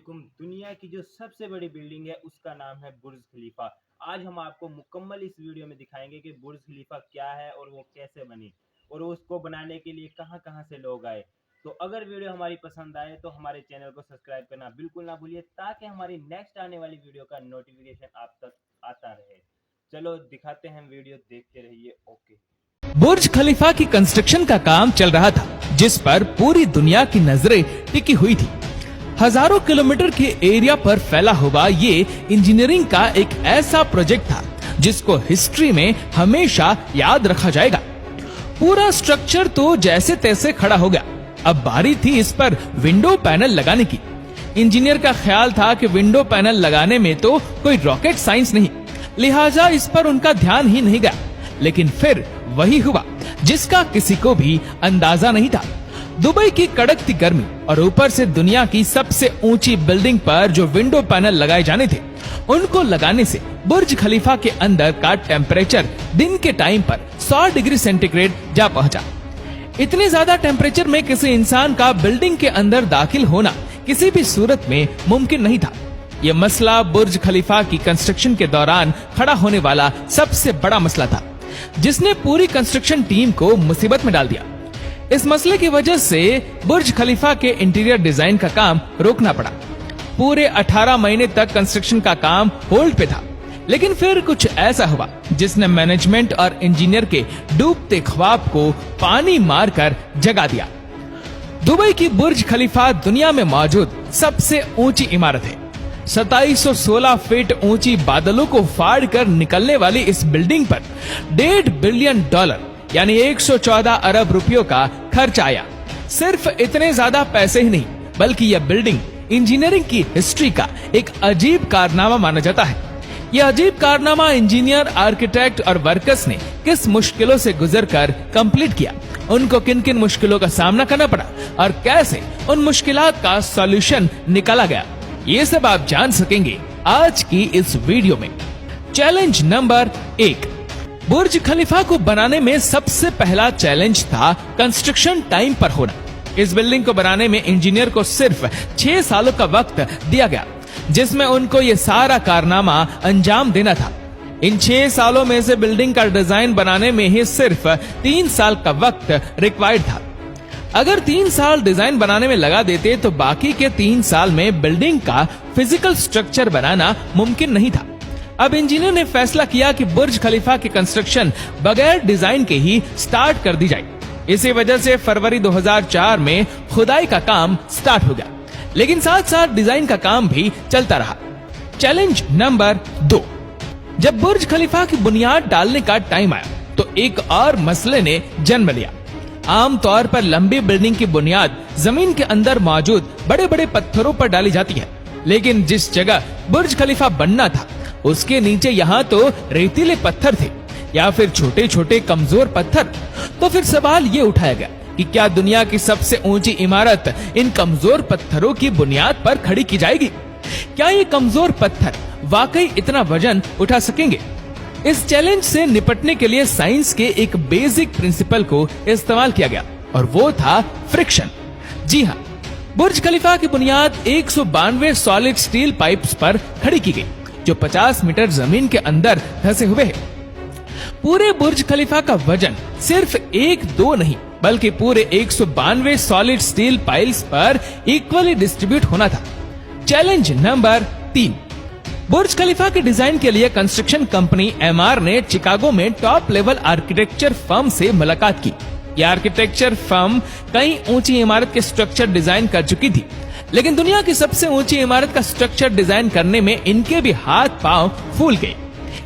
वालेकुम। दुनिया की जो सबसे बड़ी बिल्डिंग है उसका नाम है बुर्ज खलीफा। आज हम आपको मुकम्मल इस वीडियो में दिखाएंगे कि बुर्ज खलीफा क्या है और वो कैसे बनी और उसको बनाने के लिए कहां कहां से लोग आए। तो अगर वीडियो हमारी पसंद आए तो हमारे चैनल को सब्सक्राइब करना बिल्कुल ना भूलिए ताकि हमारी नेक्स्ट आने वाली वीडियो का नोटिफिकेशन आप तक आता रहे। चलो दिखाते हैं वीडियो, देखते रहिए। ओके। बुर्ज खलीफा की कंस्ट्रक्शन का काम चल रहा था, जिस पर पूरी दुनिया की नजरें टिकी हुई थी। हजारों किलोमीटर के एरिया पर फैला हुआ ये इंजीनियरिंग का एक ऐसा प्रोजेक्ट था जिसको हिस्ट्री में हमेशा याद रखा जाएगा। पूरा स्ट्रक्चर तो जैसे तैसे खड़ा हो गया। अब बारी थी इस पर विंडो पैनल लगाने की। इंजीनियर का ख्याल था कि विंडो पैनल लगाने में तो कोई रॉकेट साइंस नहीं, लिहाजा इस पर उनका ध्यान ही नहीं गया। लेकिन फिर वही हुआ जिसका किसी को भी अंदाजा नहीं था। दुबई की कड़कती गर्मी और ऊपर से दुनिया की सबसे ऊंची बिल्डिंग पर जो विंडो पैनल लगाए जाने थे, उनको लगाने से बुर्ज खलीफा के अंदर का टेम्परेचर दिन के टाइम पर 100 डिग्री सेंटीग्रेड जा पहुंचा। इतने ज्यादा टेम्परेचर में किसी इंसान का बिल्डिंग के अंदर दाखिल होना किसी भी सूरत में मुमकिन नहीं था। यह मसला बुर्ज खलीफा की कंस्ट्रक्शन के दौरान खड़ा होने वाला सबसे बड़ा मसला था, जिसने पूरी कंस्ट्रक्शन टीम को मुसीबत में डाल दिया। इस मसले की वजह से बुर्ज खलीफा के इंटीरियर डिजाइन का काम रोकना पड़ा। पूरे 18 महीने तक कंस्ट्रक्शन का काम होल्ड पे था। लेकिन फिर कुछ ऐसा हुआ जिसने मैनेजमेंट और इंजीनियर के डूबते ख्वाब को पानी मारकर जगा दिया। दुबई की बुर्ज खलीफा दुनिया में मौजूद सबसे ऊंची इमारत है। 2716 फीट ऊंची बादलों को फाड़ कर निकलने वाली इस बिल्डिंग पर $1.5 बिलियन यानी 114 अरब रुपयों का खर्च आया। सिर्फ इतने ज्यादा पैसे ही नहीं, बल्कि यह बिल्डिंग इंजीनियरिंग की हिस्ट्री का एक अजीब कारनामा माना जाता है। यह अजीब कारनामा इंजीनियर, आर्किटेक्ट और वर्कर्स ने किस मुश्किलों से गुजरकर कंप्लीट किया, उनको किन किन मुश्किलों का सामना करना पड़ा और कैसे उन मुश्किलात का सॉल्यूशन निकाला गया, ये सब आप जान सकेंगे आज की इस वीडियो में। Challenge number 1। बुर्ज खलीफा को बनाने में सबसे पहला चैलेंज था कंस्ट्रक्शन टाइम पर होना। इस बिल्डिंग को बनाने में इंजीनियर को सिर्फ 6 सालों का वक्त दिया गया, जिसमें उनको ये सारा कारनामा अंजाम देना था। इन 6 सालों में से बिल्डिंग का डिजाइन बनाने में ही सिर्फ 3 साल का वक्त रिक्वायर्ड था। अगर 3 साल डिजाइन बनाने में लगा देते तो बाकी के 3 साल में बिल्डिंग का फिजिकल स्ट्रक्चर बनाना मुमकिन नहीं था। अब इंजीनियर ने फैसला किया कि बुर्ज खलीफा की कंस्ट्रक्शन बगैर डिजाइन के ही स्टार्ट कर दी जाए। इसी वजह से फरवरी 2004 में खुदाई का काम स्टार्ट हो गया, लेकिन साथ साथ डिजाइन का काम भी चलता रहा। Challenge number 2। जब बुर्ज खलीफा की बुनियाद डालने का टाइम आया तो एक और मसले ने जन्म लिया। आमतौर पर लंबी बिल्डिंग की बुनियाद जमीन के अंदर मौजूद बड़े बड़े पत्थरों पर डाली जाती है, लेकिन जिस जगह बुर्ज खलीफा बनना था उसके नीचे यहाँ तो रेतीले पत्थर थे या फिर छोटे छोटे कमजोर पत्थर। तो फिर सवाल ये उठाया गया कि क्या दुनिया की सबसे ऊंची इमारत इन कमजोर पत्थरों की बुनियाद पर खड़ी की जाएगी? क्या ये कमजोर पत्थर वाकई इतना वजन उठा सकेंगे? इस चैलेंज से निपटने के लिए साइंस के एक बेसिक प्रिंसिपल को इस्तेमाल किया गया और वो था फ्रिक्शन। जी हाँ, बुर्ज खलीफा की बुनियाद 192 सॉलिड स्टील पाइप्स पर खड़ी की गई, जो 50 मीटर जमीन के अंदर धंसे हुए हैं। पूरे बुर्ज खलीफा का वजन सिर्फ 1-2 नहीं, बल्कि पूरे 192 सॉलिड स्टील पाइल्स पर इक्वली डिस्ट्रीब्यूट होना था। Challenge number 3। बुर्ज खलीफा के डिजाइन के लिए कंस्ट्रक्शन कंपनी एमआर ने चिकागो में टॉप लेवल आर्किटेक्चर फर्म से मुलाकात की। यह आर्किटेक्चर फर्म कई ऊंची इमारत के स्ट्रक्चर डिजाइन कर चुकी थी, लेकिन दुनिया की सबसे ऊंची इमारत का स्ट्रक्चर डिजाइन करने में इनके भी हाथ पांव फूल गए।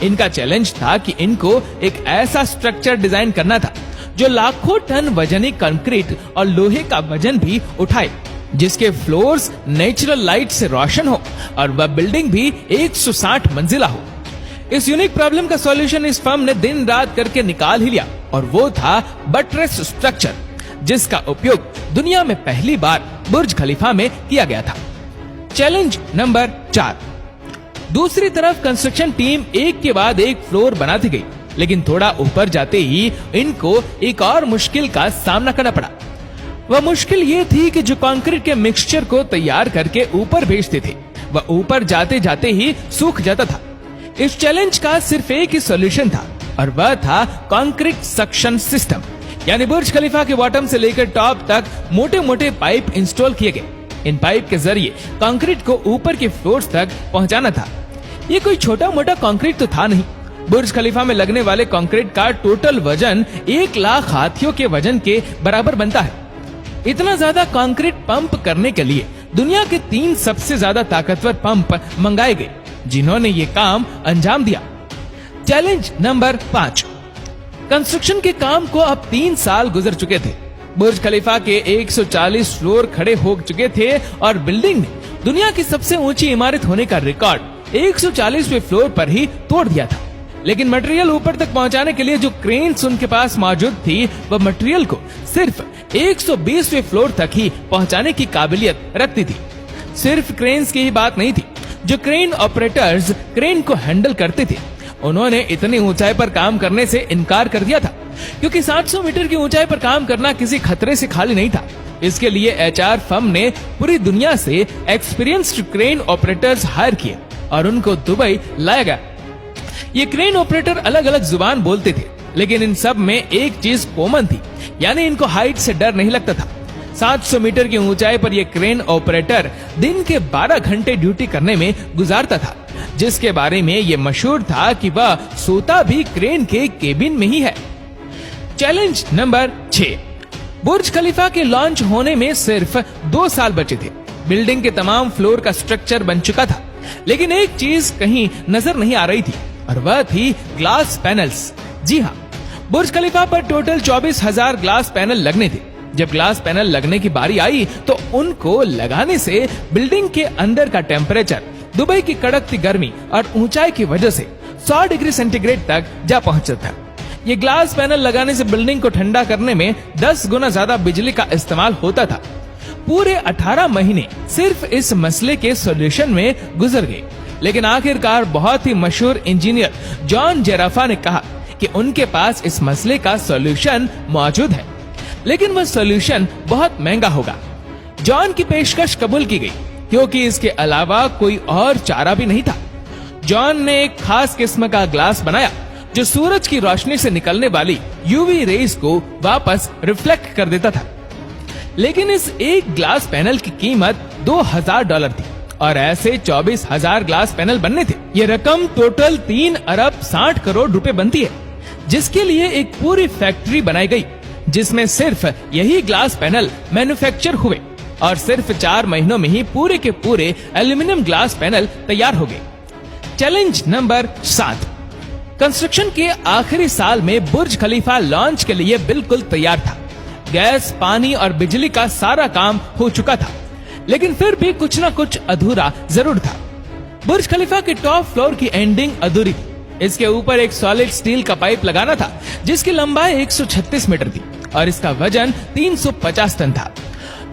इनका चैलेंज था कि इनको एक ऐसा स्ट्रक्चर डिजाइन करना था जो लाखों टन वजनी कंक्रीट और लोहे का वजन भी उठाए, जिसके फ्लोर्स नेचुरल लाइट से रोशन हो और वह बिल्डिंग भी 160 मंजिला हो। इस यूनिक प्रॉब्लम का सॉल्यूशन इस फर्म ने दिन रात करके निकाल ही लिया और वो था बटरेस स्ट्रक्चर, जिसका उपयोग दुनिया में पहली बार बुर्ज खलीफा में किया गया था। Challenge number 4। दूसरी तरफ कंस्ट्रक्शन टीम एक के बाद एक फ्लोर बनाती गई, लेकिन थोड़ा ऊपर जाते ही इनको एक और मुश्किल का सामना करना पड़ा। वह मुश्किल ये थी कि जो कंक्रीट के मिक्सचर को तैयार करके ऊपर भेजते थे वह ऊपर जाते जाते ही सूख जाता था। इस चैलेंज का सिर्फ एक ही सॉल्यूशन था और वह था कंक्रीट सक्शन सिस्टम, यानी बुर्ज खलीफा के बॉटम से लेकर टॉप तक मोटे मोटे पाइप इंस्टॉल किए गए। इन पाइप के जरिए कंक्रीट को ऊपर के फ्लोर्स तक पहुंचाना था। ये कोई छोटा मोटा कंक्रीट तो था नहीं। बुर्ज खलीफा में लगने वाले कंक्रीट का टोटल वजन 1 लाख हाथियों के वजन के बराबर बनता है। इतना ज्यादा कंक्रीट पंप करने के लिए दुनिया के 3 सबसे ज्यादा ताकतवर पंप मंगाए गए, जिन्होंने ये काम अंजाम दिया। Challenge number 5। कंस्ट्रक्शन के काम को अब 3 साल गुजर चुके थे। बुर्ज खलीफा के 140 फ्लोर खड़े हो चुके थे और बिल्डिंग ने दुनिया की सबसे ऊंची इमारत होने का रिकॉर्ड 140वें फ्लोर पर ही तोड़ दिया था। लेकिन मटेरियल ऊपर तक पहुंचाने के लिए जो क्रेन्स उनके पास मौजूद थी, वह मटेरियल को सिर्फ 120वें फ्लोर तक ही पहुंचाने की काबिलियत रखती थी। सिर्फ क्रेन्स की ही बात नहीं थी, जो क्रेन ऑपरेटर्स क्रेन को हैंडल करते थे, उन्होंने इतनी ऊंचाई पर काम करने से इनकार कर दिया था, क्योंकि 700 मीटर की ऊंचाई पर काम करना किसी खतरे से खाली नहीं था। इसके लिए एचआर फर्म ने पूरी दुनिया से एक्सपीरियंस्ड क्रेन ऑपरेटर्स हायर किए और उनको दुबई लाया गया। ये क्रेन ऑपरेटर अलग अलग जुबान बोलते थे, लेकिन इन सब में एक चीज कॉमन थी, यानी इनको हाइट से डर नहीं लगता था। 700 मीटर की ऊंचाई पर यह क्रेन ऑपरेटर दिन के 12 घंटे ड्यूटी करने में गुजारता था, जिसके बारे में यह मशहूर था कि वह सोता भी क्रेन के केबिन में ही है। Challenge number 6। बुर्ज खलीफा के लॉन्च होने में सिर्फ 2 साल बचे थे। बिल्डिंग के तमाम फ्लोर का स्ट्रक्चर बन चुका था, लेकिन एक चीज कहीं नजर नहीं आ रही थी और वह थी ग्लास पैनल्स। जी हाँ, बुर्ज खलीफा पर टोटल 24,000 ग्लास पैनल लगने थे। जब ग्लास पैनल लगने की बारी आई तो उनको लगाने से बिल्डिंग के अंदर का टेम्परेचर दुबई की कड़कती गर्मी और ऊंचाई की वजह से 100 डिग्री सेंटीग्रेड तक जा पहुंचा था। ये ग्लास पैनल लगाने से बिल्डिंग को ठंडा करने में 10 गुना ज्यादा बिजली का इस्तेमाल होता था। पूरे 18 महीने सिर्फ इस मसले के सॉल्यूशन में गुजर गए, लेकिन आखिरकार बहुत ही मशहूर इंजीनियर जॉन जेराफा ने कहा कि उनके पास इस मसले का सॉल्यूशन मौजूद है, लेकिन वह सॉल्यूशन बहुत महंगा होगा। जॉन की पेशकश कबूल की गई, क्योंकि इसके अलावा कोई और चारा भी नहीं था। जॉन ने एक खास किस्म का ग्लास बनाया जो सूरज की रोशनी से निकलने वाली यूवी रेज को वापस रिफ्लेक्ट कर देता था। लेकिन इस एक ग्लास पैनल की कीमत $2,000 थी और ऐसे 24,000 ग्लास पैनल बनने थे। ये रकम टोटल 3 अरब 60 करोड़ रुपए बनती है, जिसके लिए एक पूरी फैक्ट्री बनाई गई, जिसमें सिर्फ यही ग्लास पैनल मैन्युफैक्चर हुए और सिर्फ 4 महीनों में ही पूरे के पूरे एल्यूमिनियम ग्लास पैनल तैयार हो गए। Challenge number 7। कंस्ट्रक्शन के आखिरी साल में बुर्ज खलीफा लॉन्च के लिए बिल्कुल तैयार था। गैस, पानी और बिजली का सारा काम हो चुका था, लेकिन फिर भी कुछ न कुछ अधूरा जरूर था। बुर्ज खलीफा के टॉप फ्लोर की एंडिंग अधूरी थी। इसके ऊपर एक सॉलिड स्टील का पाइप लगाना था, जिसकी लंबाई 136 मीटर थी और इसका वजन 350 टन था।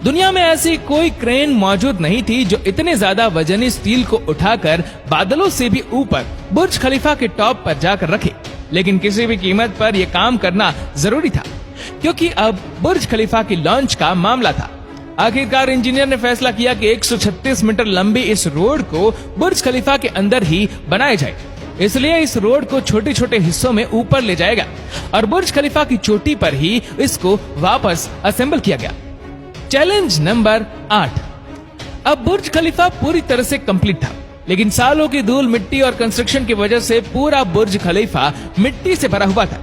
दुनिया में ऐसी कोई क्रेन मौजूद नहीं थी जो इतने ज्यादा वजनी स्टील को उठाकर बादलों से भी ऊपर बुर्ज खलीफा के टॉप पर जाकर रखे। लेकिन किसी भी कीमत पर यह काम करना जरूरी था, क्योंकि अब बुर्ज खलीफा की लॉन्च का मामला था। आखिरकार इंजीनियर ने फैसला किया कि 136 मीटर लंबी इस रोड को बुर्ज खलीफा के अंदर ही बनाया जाए। इसलिए इस रोड को छोटे छोटे हिस्सों में ऊपर ले जाएगा और बुर्ज खलीफा की चोटी पर ही इसको वापस असेंबल किया गया। Challenge number 8। अब बुर्ज खलीफा पूरी तरह से कंप्लीट था, लेकिन सालों की धूल, मिट्टी और कंस्ट्रक्शन की वजह से पूरा बुर्ज खलीफा मिट्टी से भरा हुआ था।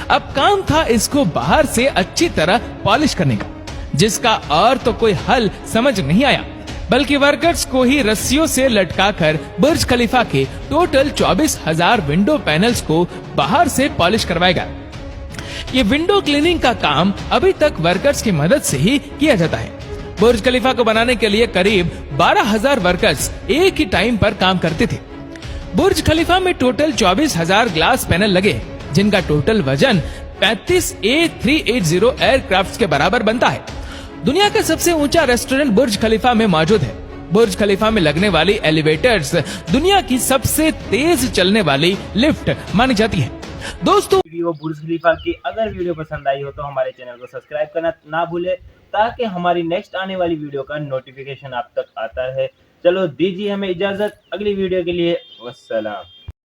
अब काम था इसको बाहर से अच्छी तरह पॉलिश करने का, जिसका और तो कोई हल समझ नहीं आया, बल्कि वर्कर्स को ही रस्सियों से लटकाकर बुर्ज खलीफा के टोटल 24,000 विंडो पैनल्स को बाहर से पॉलिश करवाएगा। ये विंडो क्लीनिंग का काम अभी तक वर्कर्स की मदद से ही किया जाता है। बुर्ज खलीफा को बनाने के लिए करीब 12,000 वर्कर्स एक ही टाइम पर काम करते थे। बुर्ज खलीफा में टोटल 24,000 ग्लास पैनल लगे, जिनका टोटल वजन 35 A380 एयरक्राफ्ट के बराबर बनता है। दुनिया का सबसे ऊंचा रेस्टोरेंट बुर्ज खलीफा में मौजूद है। बुर्ज खलीफा में लगने वाली एलिवेटर्स दुनिया की सबसे तेज चलने वाली लिफ्ट मानी जाती है। दोस्तों, वीडियो बुर्ज खलीफा की अगर वीडियो पसंद आई हो तो हमारे चैनल को सब्सक्राइब करना ना भूले ताकि हमारी नेक्स्ट आने वाली वीडियो का नोटिफिकेशन आप तक आता रहे। चलो दीजिए हमें इजाज़त, अगली वीडियो के लिए वस्सलाम।